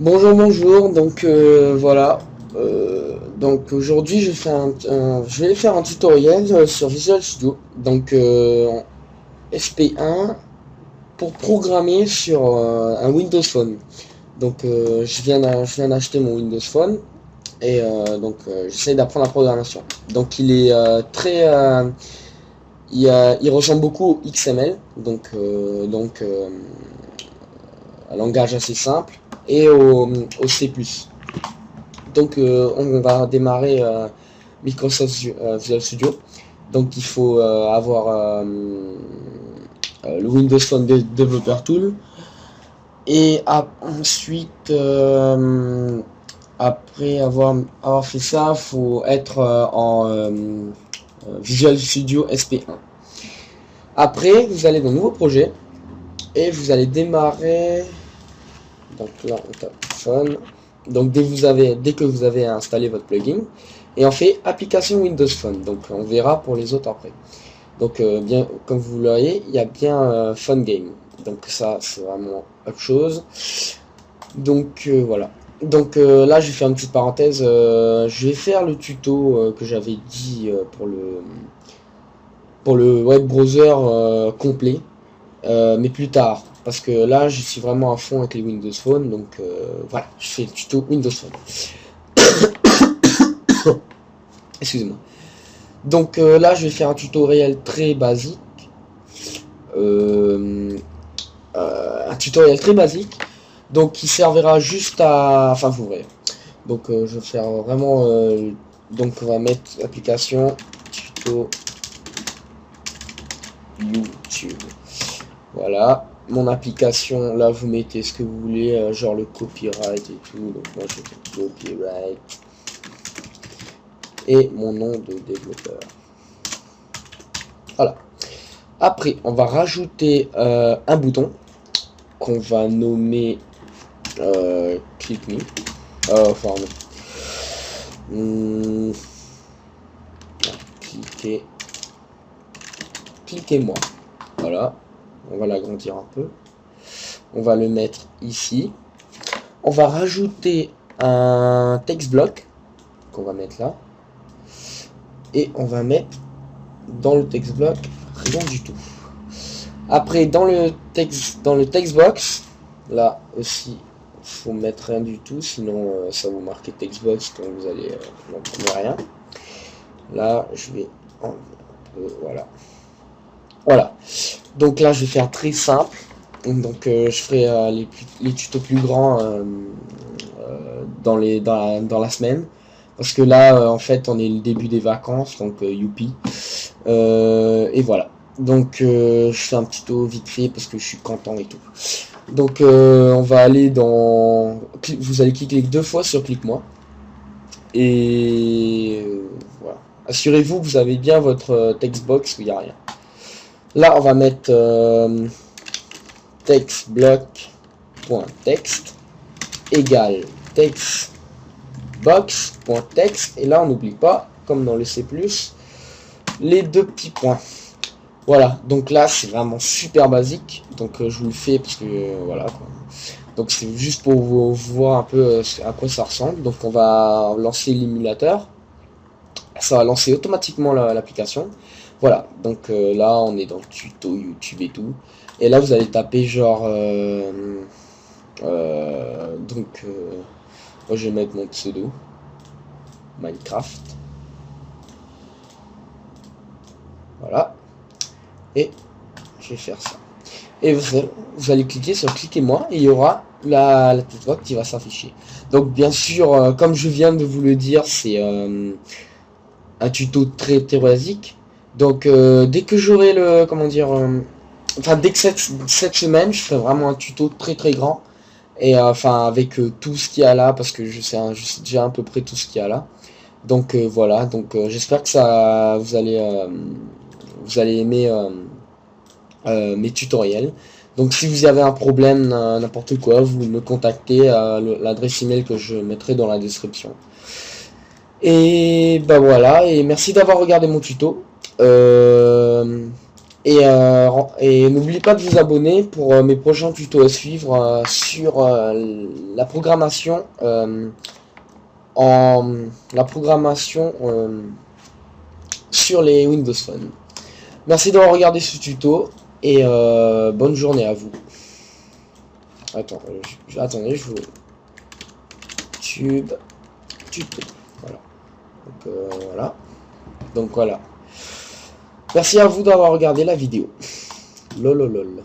Bonjour, bonjour. Donc voilà. Donc aujourd'hui, je vais faire un tutoriel sur Visual Studio. Donc en SP1 pour programmer sur un Windows Phone. Donc je viens d'acheter mon Windows Phone et j'essaie d'apprendre la programmation. Donc il est il ressemble beaucoup au XML. Un langage assez simple et au C++. Donc on va démarrer Microsoft Visual Studio. Donc il faut avoir le Windows Phone Developer Tool. Et ensuite, après avoir fait ça, il faut être en Visual Studio SP1. Après, vous allez dans Nouveau projet et vous allez démarrer. Donc là, on tape Phone. Donc dès que vous avez installé votre plugin, et on fait application Windows Phone. Donc on verra pour les autres après. Donc bien comme vous le voyez, il y a bien Phone Game. Donc ça c'est vraiment autre chose. Donc voilà. Donc là je vais faire une petite parenthèse. Je vais faire le tuto que j'avais dit pour le web browser complet. Mais plus tard, parce que là je suis vraiment à fond avec les Windows Phone, donc voilà, je fais le tuto Windows Phone. Excusez-moi. Donc là je vais faire un tutoriel très basique, euh, un tutoriel très basique, donc qui servira juste à, enfin vous verrez. Donc je vais faire vraiment, donc on va mettre application tuto YouTube. Voilà, mon application, là vous mettez ce que vous voulez, genre le copyright et tout. Donc moi je fais copyright et mon nom de développeur. Voilà. Après, on va rajouter un bouton qu'on va nommer Click Me. Enfin, cliquez-moi. Voilà. On va l'agrandir un peu. On va le mettre ici. On va rajouter un text block qu'on va mettre là. Et on va mettre dans le text block rien du tout. Après dans le text box, là aussi faut mettre rien du tout, sinon ça vous marquer text box quand vous allez n'en rien. Là je vais enlever un peu, voilà. Voilà. Donc là je vais faire très simple. Donc je ferai les tutos plus grands dans la semaine. Parce que là, en fait, on est le début des vacances, donc youpi. Et voilà. Donc je fais un petit tour vite fait parce que je suis content et tout. Donc on va aller dans... Vous allez cliquer 2 fois sur Clique-moi. Et voilà. Assurez-vous que vous avez bien votre textbox où il n'y a rien. Là, on va mettre textblock.text égale textbox.text. Et là, on n'oublie pas, comme dans le C++, les 2 petits points. Voilà, donc là c'est vraiment super basique, donc je vous le fais parce que voilà quoi. Donc c'est juste pour vous voir un peu à quoi ça ressemble. Donc on va lancer l'émulateur, ça va lancer automatiquement l'application. Voilà, donc là on est dans le tuto YouTube et tout, et là vous allez taper genre moi je vais mettre mon pseudo Minecraft, voilà, et je vais faire ça. Et vous allez cliquer sur cliquez-moi et il y aura la petite boîte qui va s'afficher. Donc bien sûr, comme je viens de vous le dire, c'est un tuto très basique. Donc dès que j'aurai le, comment dire, enfin dès que cette semaine, je ferai vraiment un tuto très grand. Et enfin avec tout ce qu'il y a là, parce que je sais déjà à peu près tout ce qu'il y a là. Donc voilà, donc j'espère que ça vous allez aimer mes tutoriels. Donc si vous avez un problème, n'importe quoi, vous me contactez à l'adresse email que je mettrai dans la description. Et bah voilà, et merci d'avoir regardé mon tuto. Et n'oubliez pas de vous abonner pour mes prochains tutos à suivre sur la programmation sur les Windows Phone. Merci d'avoir regardé ce tuto et bonne journée à vous. Attendez, je vous tube, voilà. Voilà. Donc voilà. Merci à vous d'avoir regardé la vidéo. Lololol.